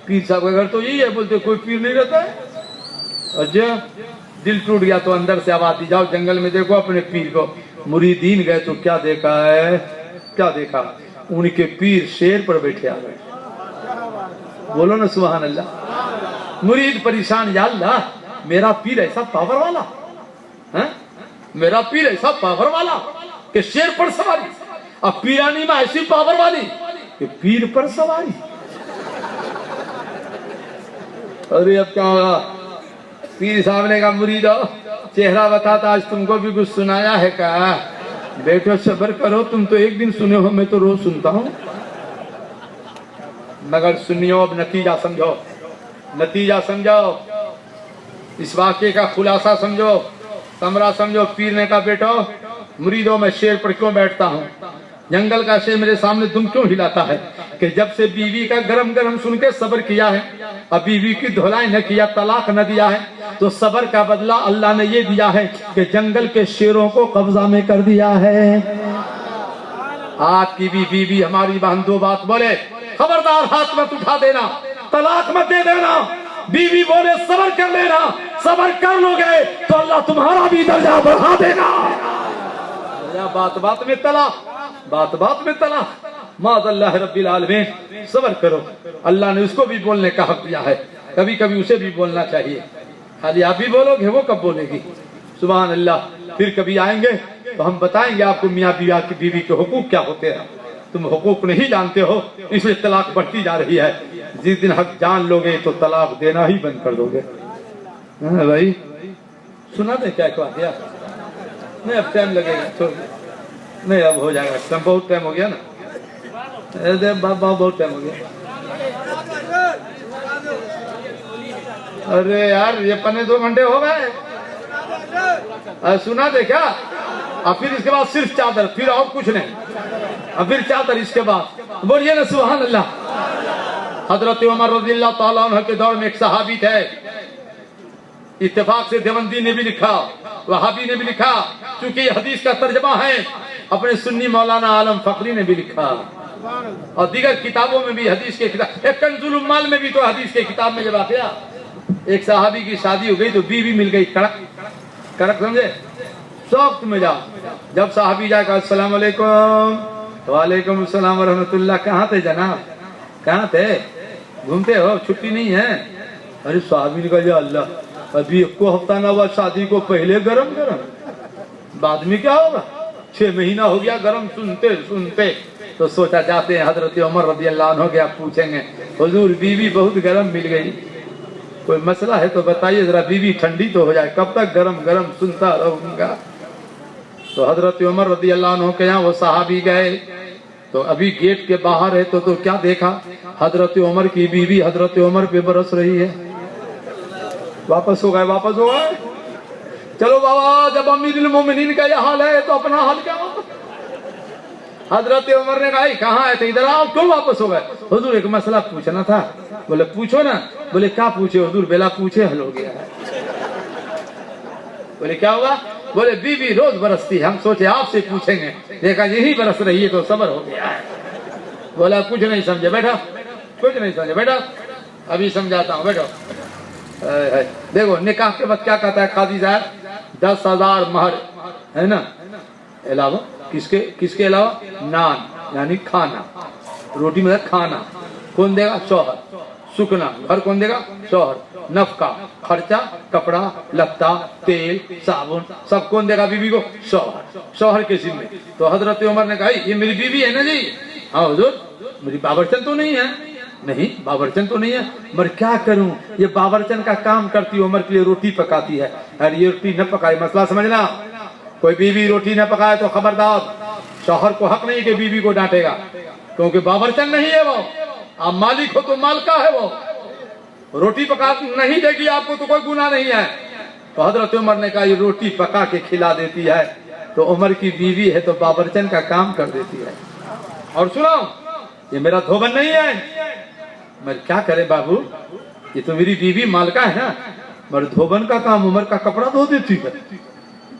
پیر صاحب کا گھر تو یہی ہے، بولتے کوئی پیر نہیں رہتا ہے، اچھا دل ٹوٹ گیا، تو اندر سے آواز دی جاؤ جنگل میں دیکھو اپنے پیر کو، مریدین گئے تو کیا دیکھا ہے، کیا دیکھا، ان کے پیر شیر پر بیٹھے آ گئے، بولو نا سبحان اللہ، مرید پریشان، یا اللہ میرا پیر ایسا پاور والا، میرا پیر ایسا پاور والا کہ شیر پر سواری، اب پیرانی میں ایسی پاور والی کہ پیر پر سواری. ارے اب کیا ہوگا؟ پیر صاحب نے کہا مریدو چہرہ بتاتا آج تم کو بھی کچھ سنایا ہے کہا؟ بیٹھو صبر کرو، تم تو ایک دن سنے ہو، میں تو روز سنتا ہوں. مگر سنیو اب نتیجہ سمجھو، نتیجہ سمجھو، اس واقعے کا خلاصہ سمجھو، ثمرہ سمجھو. پیر نے کہا بیٹو مریدو میں شیر پر کیوں بیٹھتا ہوں؟ جنگل کا شیر میرے سامنے دم کیوں ہلاتا ہے کہ جب سے بیوی کا گرم گرم سن کے صبر کیا ہے، اب بیوی کی دھلائی نہ کیا، طلاق نہ دیا ہے، تو صبر کا بدلہ اللہ نے یہ دیا ہے کہ جنگل کے شیروں کو قبضہ میں کر دیا ہے. آج کی بھی بیوی ہماری بہن دو بات بولے، خبردار ہاتھ مت اٹھا دینا، طلاق مت دے دینا. بیوی بولے صبر کر لینا، صبر کر لو گے تو اللہ تمہارا بھی درجہ بڑھا دینا. بات بات میں طلاق، بات بات میں طلاق. معاذ اللہ رب العالمین. صبر کرو، اللہ نے اس کو بھی بولنے کا حق دیا ہے، کبھی کبھی اسے بھی بولنا چاہیے. خالی آپ بھی بولو گے، وہ کب بولے گی؟ سبحان اللہ. پھر کبھی آئیں گے تو ہم بتائیں گے آپ کو میاں بیوی کے حقوق کیا ہوتے ہیں. تم حقوق نہیں جانتے ہو اس لیے طلاق بڑھتی جا رہی ہے. جس دن حق جان لو گے تو طلاق دینا ہی بند کر دو گے. بھائی سنا دیں کیا واقعہ؟ نہیں اب ٹائم لگے گا، نہیں اب ہو جائے گا، بہت ٹائم ہو گیا نا، بہت ٹائم ہو گیا. ارے یار یہ پنے 2 گھنٹے ہو گئے. سنا دے کیا؟ اور پھر اس کے بعد صرف چادر، پھر اور کچھ نہیں، اور پھر چادر. اس کے بعد بولیے نا سبحان اللہ. حضرت عمر رضی اللہ تعالیٰ عنہ کے دور میں ایک صحابی تھے، اتفاق سے دیوبندی نے بھی لکھا، وہابی نے بھی لکھا، چونکہ یہ حدیث کا ترجمہ ہے، اپنے سنی مولانا عالم فقری نے بھی لکھا، اور دیگر کتابوں میں بھی حدیث کے کتاب، ایک کنز العمال میں بھی تو حدیث کے کتاب میں جب واقعہ، ایک صحابی کی شادی ہو گئی تو بیوی مل گئی، کڑک کڑک سمجھے، سوقت میں جا. جب صحابی جا کہا السلام علیکم، وعلیکم السلام ورحمۃ اللہ، کہاں تھے جناب، کہاں تھے، گھومتے ہو، چھٹی نہیں ہے؟ ارے صحابی نے کہا یا اللہ ابھی 1 ہفتہ نہ ہوا شادی کو، پہلے گرم گرم، بعد میں کیا ہوگا؟ 6 مہینہ ہو گیا گرم سنتے سنتے. تو سوچا جاتے ہیں حضرت عمر رضی اللہ عنہ کے، آپ پوچھیں گے حضور بیوی بہت گرم مل گئی، کوئی مسئلہ ہے تو بتائیے ذرا، بیوی ٹھنڈی تو ہو جائے، کب تک گرم گرم سنتا رہوں گا. تو حضرت عمر رضی اللہ عنہ کے یہاں وہ صحابی گئے، تو ابھی گیٹ کے باہر ہے تو کیا دیکھا؟ حضرت عمر کی بیوی حضرت عمر پہ برس رہی ہے. واپس ہو گئے، واپس ہو گئے. چلو بابا جب امیر المومنین کا یہ حال ہے تو اپنا حال کیا ہوگا؟ حضرت عمر نے کہا کہاں ہے تھے، ادھر آؤ. کیوں واپس ہو گئے؟ حضور ایک مسئلہ پوچھنا تھا. بولے پوچھو نا. بولے کیا پوچھے حضور؟ بلا پوچھے حل ہو گیا. بولے کیا ہوا؟ بولے بیوی روز برستی ہے، ہم سوچے آپ سے پوچھیں گے، دیکھا یہی برس رہی ہے تو صبر ہو گیا ہے. بولا کچھ نہیں سمجھے بیٹا، کچھ نہیں سمجھے بیٹا، ابھی سمجھاتا ہوں بیٹا. دیکھو نکاح کے بعد کیا کہتا ہے قاضی صاحب؟ 10,000 مہر ہے نا، علاوہ کس کے علاوہ؟ نان یعنی کھانا، روٹی میں کھانا کون دے گا؟ شوہر. سکنا گھر کون دے گا؟ شوہر. نفقہ خرچہ، کپڑا لتا، تیل صابن سب کون دے گا بیوی کو؟ شوہر. شوہر کے ذمہ. تو حضرت عمر نے کہا یہ میری بیوی ہے نا جی. ہاں حضور میری باورچن تو نہیں ہے. نہیں باورچن تو نہیں ہے، مگر کیا کروں، یہ باورچن کا کام کرتی ہے، عمر کے لیے روٹی پکاتی ہے، اور یہ روٹی نہ پکائے. مسئلہ سمجھنا، کوئی بیوی روٹی نہ پکائے تو خبردار، شوہر کو حق نہیں کہ بیوی کو ڈانٹے گا، کیونکہ باورچن نہیں ہے وہ. آپ مالک ہو تو مالکہ ہے وہ. روٹی پکا نہیں دے گی آپ کو تو کوئی گناہ نہیں ہے. تو حضرت عمر نے کہا یہ روٹی پکا کے کھلا دیتی ہے، تو عمر کی بیوی ہے تو باورچن کا کام کر دیتی ہے. اور سنو یہ میرا دھوبن نہیں ہے، میں کیا کرے بابو، یہ تو میری بیوی مالکہ ہے نا، مگر دھوبن کا کام عمر کا کپڑا دھو دیتی ہے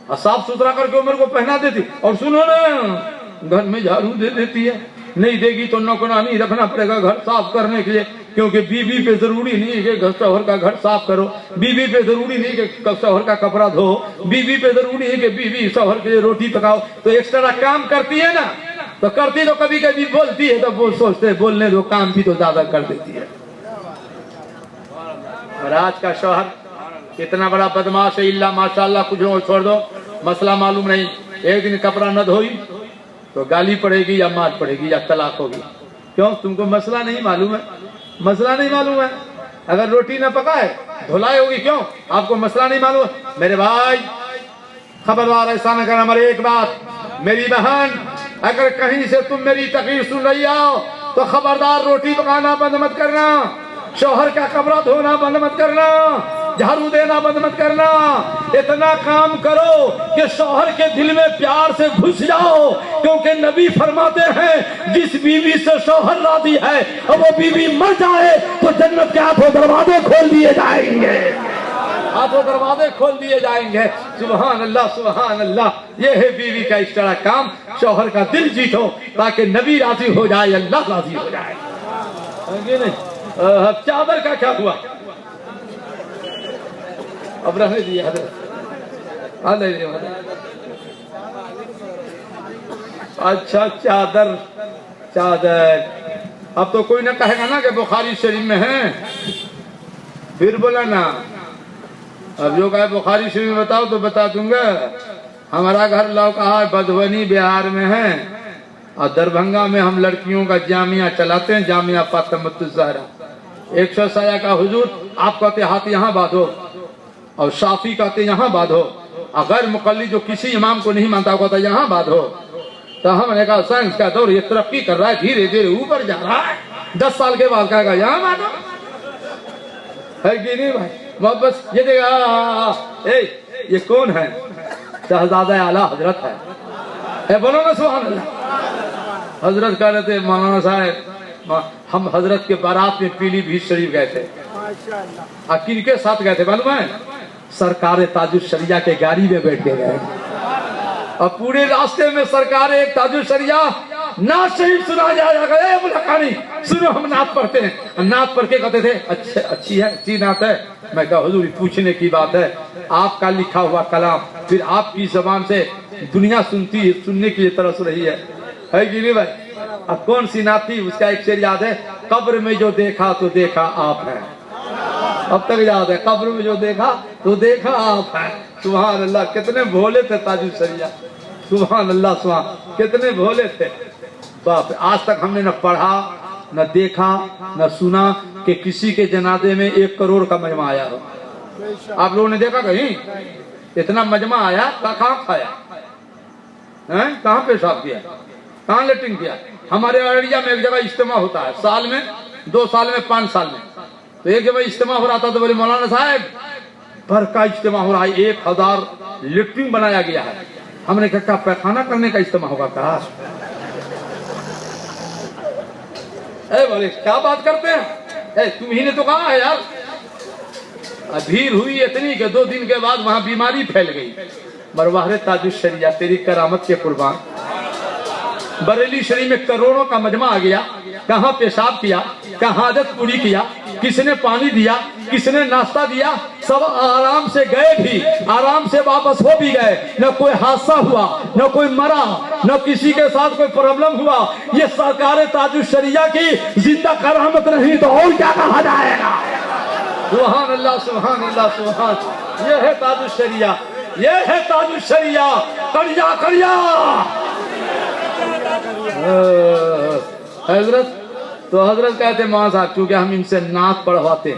اور صاف ستھرا کر کے عمر کو پہنا دیتی. اور سنو نا گھر میں جھاڑو دے دیتی ہے، نہیں دے گی تو نوکرانی رکھنا پڑے گا گھر صاف کرنے کے لیے، کیونکہ بیوی پہ ضروری نہیں کہ شوہر کا گھر صاف کرو، بیوی پہ ضروری نہیں کہ شوہر کا کپڑا دھو، بیوی پہ ضروری ہے کہ بیوی شوہر کے لیے روٹی پکاؤ. تو ایکسٹرا کام کرتی ہے نا، تو کرتی تو کبھی کبھی بولتی ہے تو وہ سوچتے بولنے دو، کام بھی تو زیادہ کر دیتی ہے. اور آج کا شوہر اتنا بڑا بدماش ہے، اللہ ماشاء اللہ کچھ چھوڑ دو، مسئلہ معلوم نہیں, ایک دن کپڑا نہ دھوئی تو گالی پڑے گی یا مار پڑے گی یا طلاق ہوگی. کیوں؟ تم کو مسئلہ نہیں معلوم ہے, مسئلہ نہیں معلوم ہے. اگر روٹی نہ پکائے دھلائی ہوگی, کیوں؟ آپ کو مسئلہ نہیں معلوم ہے. میرے بھائی خبردار ایسا نہ کرنا. نمبر ایک بات, میری بہن اگر کہیں سے تم میری تقریر سن رہی ہو تو خبردار روٹی پکانا بند مت کرنا, شوہر کا کپڑا دھونا بند مت کرنا, جھاڑو دینا بند مت کرنا. اتنا کام کرو کہ شوہر کے دل میں پیار سے گھس جاؤ, کیونکہ نبی فرماتے ہیں جس بیوی سے شوہر راضی ہے اور وہ بیوی مر جائے تو جنت کے ہاتھوں دروازے کھول دیے جائیں گے, ہاتھوں دروازے کھول دیے جائیں گے. سبحان اللہ سبحان اللہ. یہ ہے بیوی کا اشتراک کام, شوہر کا دل جیتو تاکہ نبی راضی ہو جائے, اللہ راضی ہو جائے. چادر کا کیا ہوا؟ اب رہنے دیے حضرت. اچھا چادر, چادر اب تو کوئی نہ کہے گا نا کہ بخاری شریف میں ہے, پھر بولا نا. اب جو کہے بخاری شریف میں بتاؤ تو بتا دوں گا. ہمارا گھر لوکہا بدھونی بہار میں ہے اور دربھنگا میں ہم لڑکیوں کا جامعہ چلاتے ہیں, جامعہ فاطمۃ الزہرا. 100 سایہ کا حضور, آپ کہتے ہاتھ یہاں باندھو اور شافی کہتے یہاں باندھو, اگر مقلد جو کسی امام کو نہیں مانتا کہتا یہاں باندھو. تو ہم نے کہا سائنس کا دور یہ ترقی کر رہا ہے, دھیرے دھیرے اوپر جا رہا ہے, 10 سال کے بعد کہا یہاں باندھو. ہے کہ نہیں بھائی؟ واپس یہ دیکھا, یہ کون ہے؟ شہزادہ اعلیٰ حضرت ہے. بولو نا سبحان اللہ. حضرت کہہ رہے تھے مولانا صاحب ہم حضرت کے بارات میں پیلی بھیت شریف گئے تھے. کن کے ساتھ گئے تھے معلوم ہے؟ سرکار تاج الشریعہ کے گاڑی میں بیٹھ کے گئے, اور پورے راستے میں سرکار ایک تاج الشریعہ نعت شریف سنا جایا گا. اے ملکانی سنو, ہم نعت پڑھتے ہیں. نعت پڑھ کے کہتے تھے اچھی ہے, اچھی نعت ہے. میں کہا حضور پوچھنے کی بات ہے, آپ کا لکھا ہوا کلام پھر آپ کی زبان سے دنیا سنتی ہے, سننے کی طرف رہی ہے کہ نہیں بھائی؟ اب کون سی نعت تھی؟ اس کا ایک شعر یاد ہے, قبر میں جو دیکھا تو دیکھا آپ ہے. اب تک یاد ہے, قبر میں جو دیکھا تو دیکھا آپ ہے. سبحان اللہ, کتنے بھولے تھے تاج الشریعہ. سبحان اللہ سبحان, کتنے بھولے تھے. باپ, آج تک ہم نے نہ پڑھا نہ دیکھا نہ سنا کہ کسی کے جنازے میں 1 کروڑ کا مجمع آیا ہو. آپ لوگوں نے دیکھا کہیں اتنا مجمع آیا؟ کہاں کھایا, کہاں پیشاب کیا, کہاں لیٹنگ کیا؟ ہمارے ارڑیا میں ایک جگہ اجتماع ہوتا ہے, سال میں 2 سال میں 5 سال میں. تو ایک جگہ اجتماع ہو رہا تھا تو بولے مولانا صاحب بھر کا اجتماع ہو رہا ہے, 1000 لیٹرین بنایا گیا ہے. ہم نے کہا پیخانہ کرنے کا اجتماع ہوگا. کہا اے بولے کیا بات کرتے ہیں, تمہیں نے تو کہا ہے یار. بھیڑ ہوئی اتنی کہ 2 دن کے بعد وہاں بیماری پھیل گئی. مروہر تاج الشریعہ تیری کرامت کے قربان. بریلی شریف میں کروڑوں کا مجمع آ گیا. کہاں پیشاب کیا, کہاں حاجت پوری کیا, کس نے پانی دیا, کس نے ناشتہ دیا, سب آرام سے گئے بھی, آرام سے واپس ہو بھی گئے. نہ کوئی حادثہ ہوا, نہ کوئی مرا, نہ کسی کے ساتھ کوئی پرابلم ہوا. یہ سرکار تاج الشریعہ کی زندہ کرامت نہیں تو اور کیا کہا جائے گا. سبحان اللہ سبحان اللہ سبحان. یہ ہے تاج الشریعہ, یہ ہے تاج الشریعہ. کریا کریا حضرت. تو حضرت کہتے ہیں ماں صاحب چونکہ ہم ان سے نعت پڑھواتے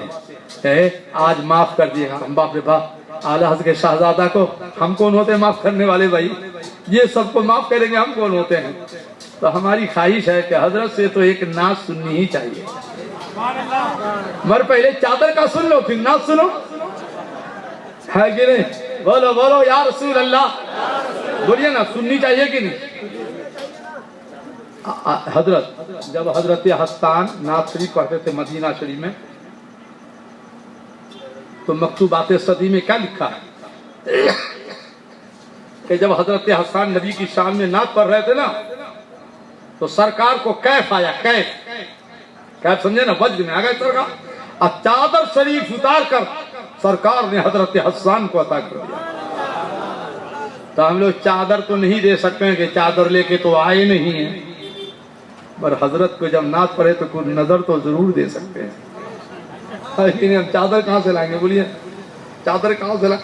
ہیں, آج معاف کر دیے گا. ہم باپ رے باپ, اعلیٰ حضرت کے شہزادہ کو ہم کون ہوتے ہیں معاف کرنے والے بھائی؟ یہ سب کو معاف کریں گے, ہم کون ہوتے ہیں؟ تو ہماری خواہش ہے کہ حضرت سے تو ایک نعت سننی ہی چاہیے. مر پہلے چادر کا سن لو پھر نعت سنو, ہے کہ نہیں؟ بولو بولو یا رسول اللہ, بولیے نا, سننی چاہیے کہ نہیں؟ حضرت جب حضرت حسان نعت شریف پڑھتے تھے مدینہ شریف میں تو مکتوبات صدی میں کیا لکھا ہے کہ جب حضرت حسان نبی کی شان میں نعت پڑھ رہے تھے نا تو سرکار کو کیف آیا. کیف سمجھے نا, وجد میں آ گئے سرکار. اور چادر شریف اتار کر سرکار نے حضرت حسان کو عطا کر دیا. تو ہم لوگ چادر تو نہیں دے سکتے ہیں کہ چادر لے کے تو آئے نہیں ہیں, پر حضرت کو جب نعت پڑھے تو کوئی نظر تو ضرور دے سکتے ہیں. لیکن ہم چادر کہاں سے لائیں گے؟ بولیے چادر کہاں سے لائیں؟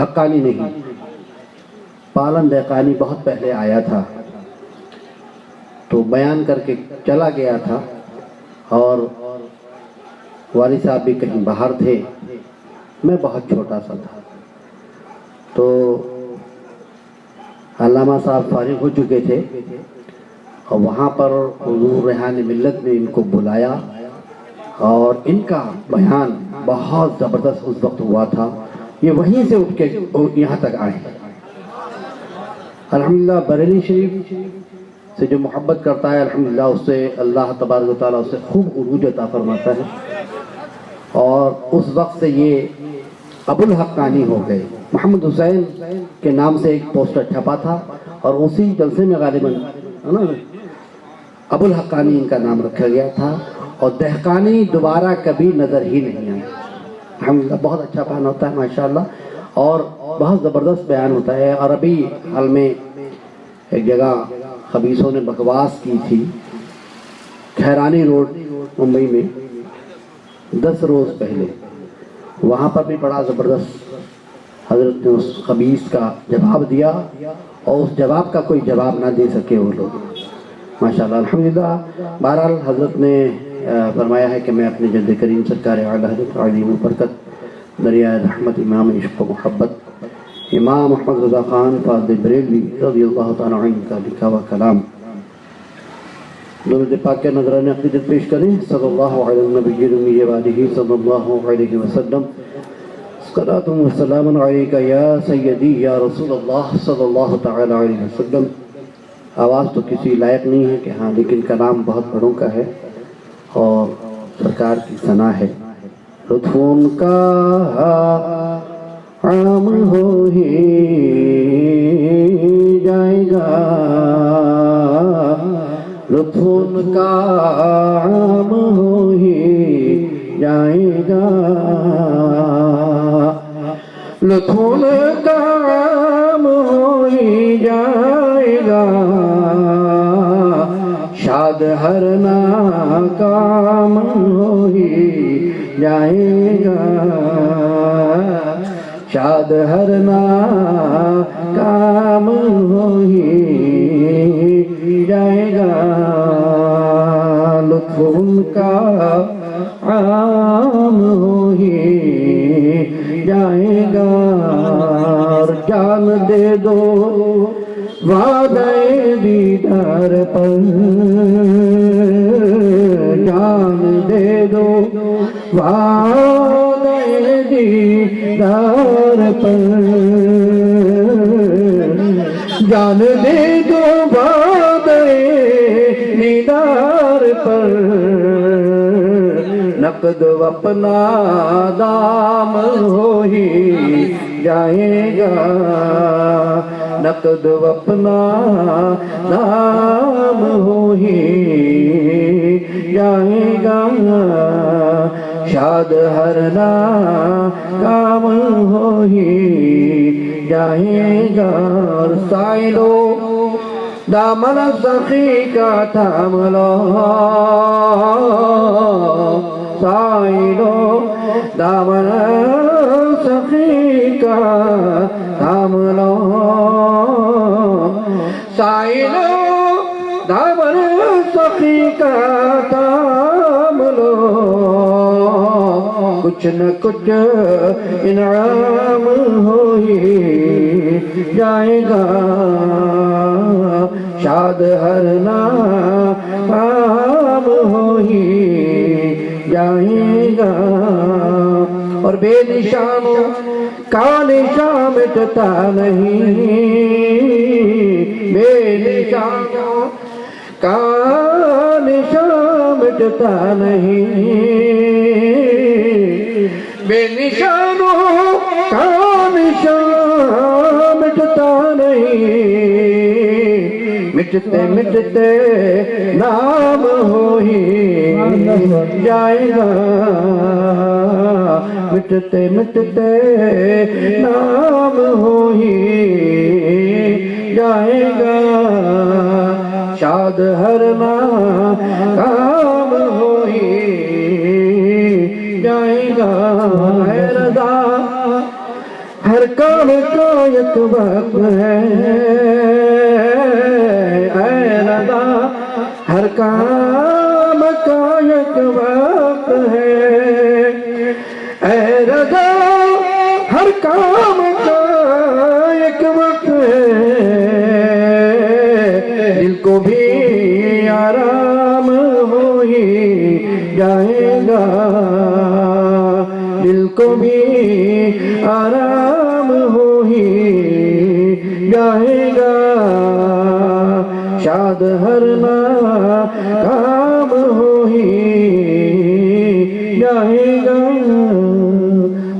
حقانی نہیں، پالن دہقانی بہت پہلے آیا تھا، تو بیان کر کے چلا گیا تھا، اور والد صاحب بھی کہیں باہر تھے، میں بہت چھوٹا سا تھا، تو علامہ صاحب فارغ ہو چکے تھے، اور وہاں پر حضور ریحان ملت نے ان کو بلایا، اور ان کا بیان بہت زبردست اس وقت ہوا تھا، یہ وہیں سے اٹھ کے یہاں تک آئے۔ الحمدللہ بریلی شریف سے جو محبت کرتا ہے الحمدللہ اس سے اللہ تبارک و تعالیٰ اسے خوب عروج عطا فرماتا ہے، اور اس وقت سے یہ ابو الحقانی ہو گئے۔ محمد حسین کے نام سے ایک پوسٹر چھپا تھا، اور اسی جلسے میں غالباً ابو الحقانی ان کا نام رکھا گیا تھا، اور دہقانی دوبارہ کبھی نظر ہی نہیں آئی۔ الحمدللہ بہت اچھا بیان ہوتا ہے ماشاءاللہ، اور بہت زبردست بیان ہوتا ہے۔ اور ابھی حال میں ایک جگہ خبیثوں نے بکواس کی تھی، کھیرانی روڈ ممبئی میں 10 روز پہلے، وہاں پر بھی بڑا زبردست حضرت نے اس خبیث کا جواب دیا، اور اس جواب کا کوئی جواب نہ دے سکے وہ لوگ ماشاءاللہ۔ الحمدللہ بہرحال حضرت نے فرمایا ہے کہ میں اپنے جد کریم سرکار اعلیٰ حضرت عظیم البرکت دریائے رحمت امام عشق و محبت امام محمد رضا خان فاضل بریلوی رضی اللہ تعالیٰ عنہ کا لکھا ہوا کلام درود پاک کے نذرانہ عقیدت پیش کریں۔ صلی اللہ علیہ النبی الامی وآلہ صلی اللہ علیہ وسلم، صلاۃ و سلام علیک یا سیدی یا رسول اللہ صلی اللہ تعالیٰ علیہ وسلم۔ آواز تو کسی لائق نہیں ہے کہ ہاں، لیکن کلام بہت بڑوں کا ہے اور سرکار کی ثنا ہے۔ لطف ان کا عام ہو ہی جائے گا، لطف ان کا عام ہو ہی جائے گا، لطف ان کا عام ہو ہی جائے گا، شاد ہر ناکام ہو ہی جائے گا، شاد ہر ناکام ہو ہی جائے گا، لطف ان کا عام ہو ہی جائے گا، اور جان دے دو وعدہ دیدار پر، جان دے دو وعدہ دیدار پر، جان دے دو وعدہ دیدار پر، نقد اپنا دام ہو ہی جائے گا، نقد اپنا دام ہو ہی جائے گا، شاد ہر ناکام ہو ہی جائے گا، اور سائلو دامن سخی کا تھام لو، سائلو دامن سخی کا تھام لو، سائلو دامن سخی کا تھام لو، کچھ نہ کچھ انعام ہو ہی جائے گا، شاد ہر ناکام ہو ہی جائے گا، اور بے نشانوں کا نشان مٹتا نہیں، بے نشانوں کا نشان مٹتا نہیں، بے نشانوں کا نشان مٹتا نہیں، مٹتے مٹتے نام ہو ہی جائے گا، مٹتے مٹتے نام ہو ہی جائے گا، شاد ہر ناکام ہو ہی جائے گا، اے رضا ہر کام ایک وقت ہے، اے رضا ہر کام کا ایک وقت ہے، اے رضا ہر کام کا ایک وقت ہے، دل کو بھی آرام ہو ہی جائے گا، دل کو بھی آرام ہو ہی جائے گا، شاد ہر کام ہو ہی جائے گا۔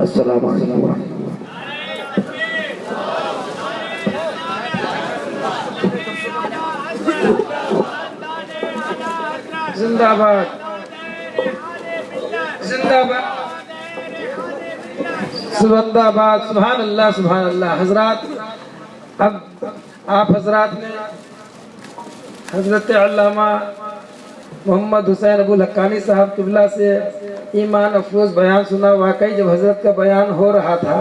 السلام علیکم ورحمۃ اللہ۔ زندہ باد، زندہ باد، زندہ باد، سبحان اللہ سبحان اللہ۔ حضرات، اب آپ حضرات نے حضرت علامہ محمد حسین ابو الحقانی صاحب قبلہ سے ایمان افروز بیان سنا۔ واقعی جب حضرت کا بیان ہو رہا تھا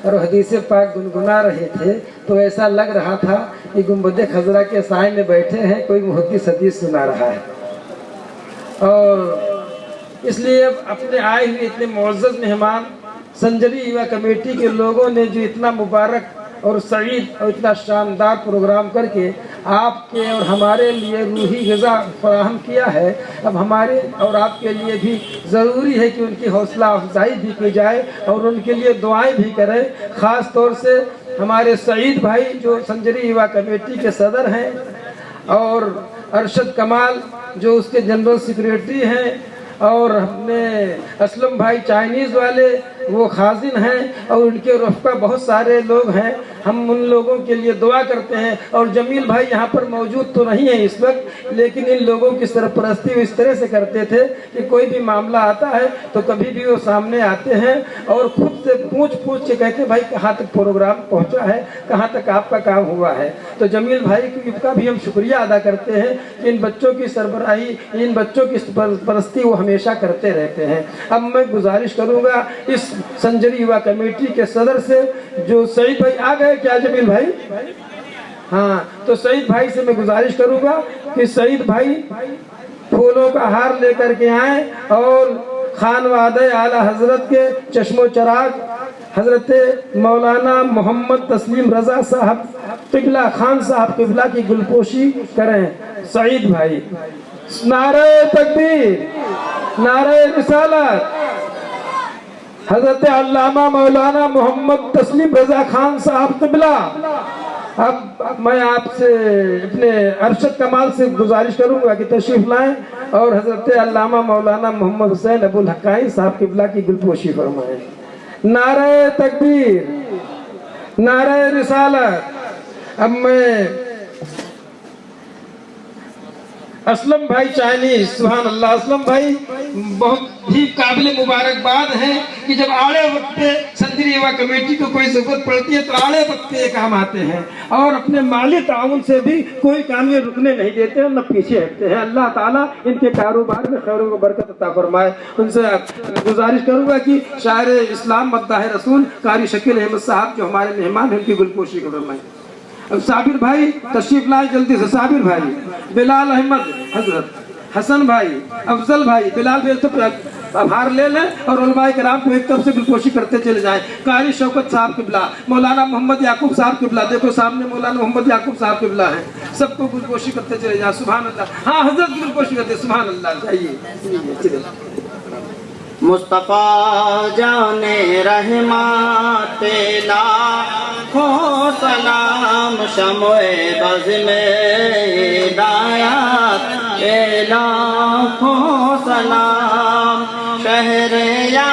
اور حدیث پاک گنگنا رہے تھے تو ایسا لگ رہا تھا کہ گنبد خضرا کے سائے میں بیٹھے ہیں، کوئی محدث حدیث سنا رہا ہے۔ اور اس لیے اپنے آئے ہوئے اتنے معزز مہمان سنجری یووا کمیٹی کے لوگوں نے جو اتنا مبارک اور سعید اور اتنا شاندار پروگرام کر کے آپ کے اور ہمارے لیے روحی غذا فراہم کیا ہے، اب ہمارے اور آپ کے لیے بھی ضروری ہے کہ ان کی حوصلہ افزائی بھی کی جائے اور ان کے لیے دعائیں بھی کریں۔ خاص طور سے ہمارے سعید بھائی جو سنجری یووا کمیٹی کے صدر ہیں، اور ارشد کمال جو اس کے جنرل سیکریٹری ہیں، اور اپنے اسلم بھائی چائنیز والے وہ خازن ہیں، اور ان کے رفقا بہت سارے لوگ ہیں۔ ہم ان لوگوں کے لیے دعا کرتے ہیں، اور جمیل بھائی یہاں پر موجود تو نہیں ہیں اس وقت، لیکن ان لوگوں کی سرپرستی وہ اس طرح سے کرتے تھے کہ کوئی بھی معاملہ آتا ہے تو کبھی بھی وہ سامنے آتے ہیں اور خود سے پوچھ کے کہتے ہیں بھائی کہاں تک پروگرام پہنچا ہے، کہاں تک آپ کا کام ہوا ہے۔ تو جمیل بھائی کا بھی ہم شکریہ ادا کرتے ہیں کہ ان بچوں کی سربراہی، ان بچوں کی سرپرستی وہ ہمیشہ کرتے رہتے ہیں۔ اب میں گزارش کروں گا اس سنجری یووا کمیٹی کے صدر سے، جو سعید بھائی آ گئے کیا جمیل بھائی؟ ہاں، تو سعید بھائی سے میں گزارش کروں گا کہ سعید بھائی پھولوں کا ہار لے کر کے آئیں، اور خانوادہ اعلیٰ حضرت کے چشم و چراغ حضرت مولانا محمد تسلیم رضا صاحب قبلہ خان صاحب قبلہ کی گلپوشی کریں۔ سعید بھائی، نعرہ تکبیر، نعرہ رسالت، حضرت علامہ مولانا محمد تسلیم رضا خان صاحب قبلہ۔ اب میں آپ سے اپنے ارشد کمال سے گزارش کروں گا کہ تشریف لائیں اور حضرت علامہ مولانا محمد حسین ابو الحقانی صاحب قبلہ کی گلپوشی فرمائیں۔ نعرہ تکبیر، نعرہ رسالت۔ اب میں اسلم بھائی چائنیز، سبحان اللہ، اسلم بھائی بہت ہی قابل مبارکباد ہیں کہ جب آڑے وقت پہ سنجری یووا کمیٹی کو کوئی ضرورت پڑتی ہے تو آڑے وقت پہ یہ کام آتے ہیں، اور اپنے مالی تعاون سے بھی کوئی کام یہ رکنے نہیں دیتے ہیں، نہ پیچھے ہٹتے ہیں۔ اللہ تعالیٰ ان کے کاروبار میں خیر و برکت عطا فرمائے۔ ان سے گزارش کروں گا کہ شاعر اسلام مداح رسول قاری شکیل احمد صاحب جو ہمارے مہمان ہیں ان کی گلپوشی کو فرمائیں۔ اب صابر بھائی تشریف لائیں جلدی سے، صابر بھائی، بلال احمد حضرت، حسن بھائی، افضل بھائی، بلال بھائی آبھار لے لیں اور علماء کرام کو ایک طرف سے گلپوشی کرتے چلے جائیں۔ قاری شوکت صاحب قبلہ، مولانا محمد یعقوب صاحب قبلہ، دیکھو سامنے مولانا محمد یعقوب صاحب قبلہ ہیں، سب کو گلپوشی کرتے چلے جائیں۔ سبحان اللہ، ہاں حضرت کی گلپوشی کرتے، سبحان اللہ، چاہیے۔ مصطفیٰ جان رحمت لاکھوں سلام، شمع بز میں ہدایت لاکھوں سلام، شہر یا